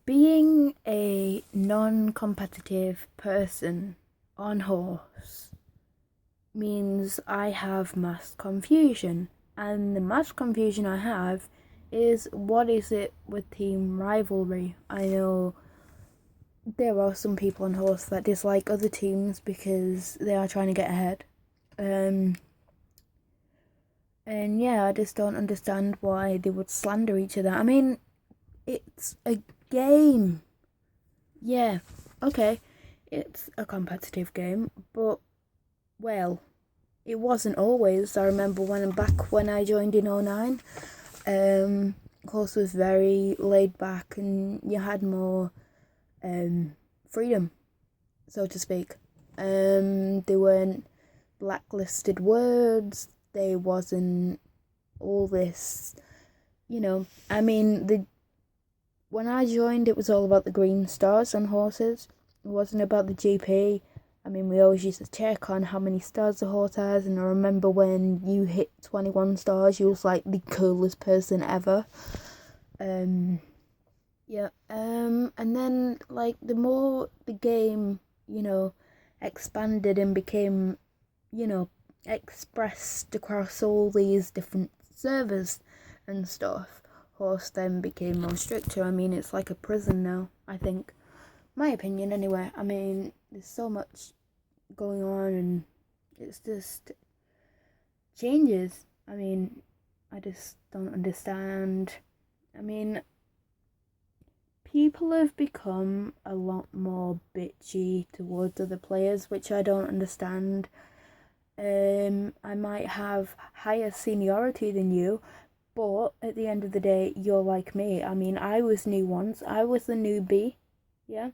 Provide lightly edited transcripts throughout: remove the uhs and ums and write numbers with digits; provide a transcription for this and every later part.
Being a non-competitive person on horse means I have mass confusion. And the mass confusion I have is, what is it with team rivalry? I know there are some people on horse that dislike other teams because they are trying to get ahead. Um, and yeah, I just don't understand why they would slander each other. I mean, it's a game. Yeah, okay, it's a competitive game, but, well, it wasn't always. I remember when I joined in '09, course was very laid back and you had more freedom, so to speak. There weren't blacklisted words, there wasn't all this, I mean, when I joined, it was all about the green stars on horses. It wasn't about the GP. I mean, we always used to check on how many stars the horse has, and I remember when you hit 21 stars, you was like the coolest person ever. Yeah. And then, like, the more the game, expanded and became, you know, expressed across all these different servers and stuff, horse then became more stricter. I mean, it's like a prison now, I think. My opinion, anyway. I mean, there's so much going on and it's just changes. I mean, I just don't understand. I mean, people have become a lot more bitchy towards other players, which I don't understand. I might have higher seniority than you, but at the end of the day, you're like me. I mean, I was new once. I was the newbie, yeah,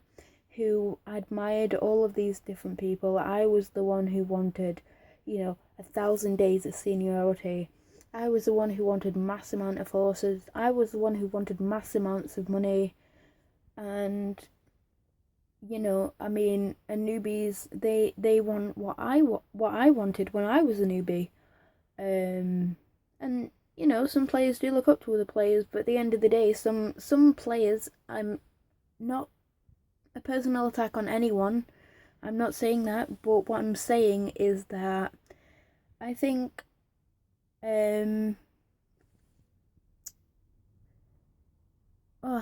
who admired all of these different people. I was the one who wanted, 1,000 days of seniority. I was the one who wanted mass amount of horses. I was the one who wanted mass amounts of money. And, I mean, a newbies, they want what I wanted when I was a newbie. And some players do look up to other players, but at the end of the day, some players, I'm not a personal attack on anyone. I'm not saying that, but what I'm saying is that I think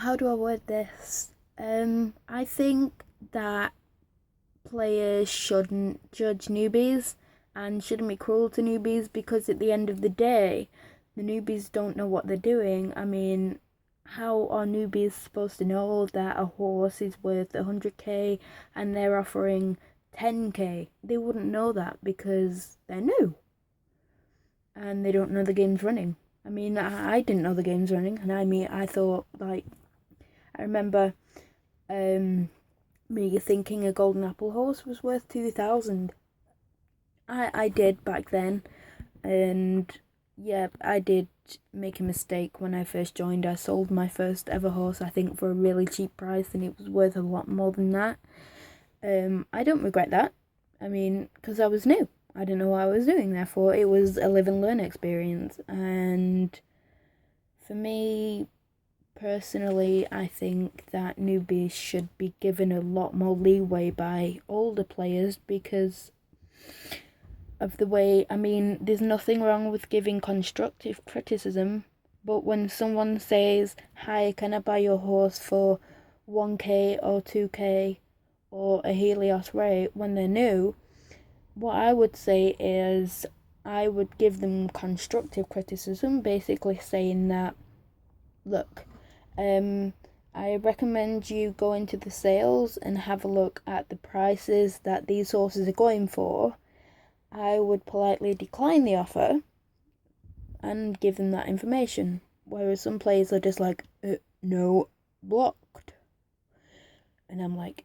how do I word this? I think that players shouldn't judge newbies and shouldn't be cruel to newbies, because at the end of the day, the newbies don't know what they're doing. I mean, how are newbies supposed to know that a horse is worth 100k and they're offering 10k? They wouldn't know that because they're new and they don't know the game's running. I mean, I didn't know the game's running, and I thought, like, I remember me thinking a golden apple horse was worth 2,000. I did back then, and yeah, I did make a mistake when I first joined. I sold my first ever horse, I think, for a really cheap price, and it was worth a lot more than that. I don't regret that. I mean, because I was new. I didn't know what I was doing, therefore it was a live and learn experience. And for me, personally, I think that newbies should be given a lot more leeway by older players because of the way, I mean, there's nothing wrong with giving constructive criticism, but when someone says, "Hi, can I buy your horse for 1k or 2k or a Helios rate," when they're new, what I would say is I would give them constructive criticism, basically saying that, look, I recommend you go into the sales and have a look at the prices that these horses are going for. I would politely decline the offer and give them that information. Whereas some players are just like, no, blocked. And I'm like,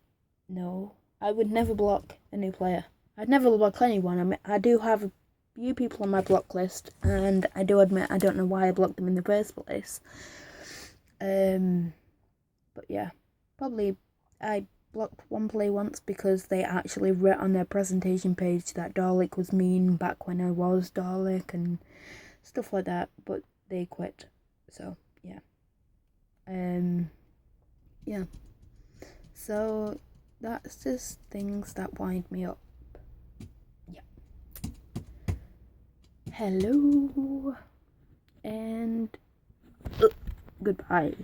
no, I would never block a new player. I'd never block anyone. I mean, I do have a few people on my block list, and I do admit I don't know why I blocked them in the first place. But yeah, probably I blocked one player once because they actually wrote on their presentation page that Dalek was mean back when I was Dalek and stuff like that, but they quit. So yeah. yeah. So that's just things that wind me up. Yeah. Hello and goodbye.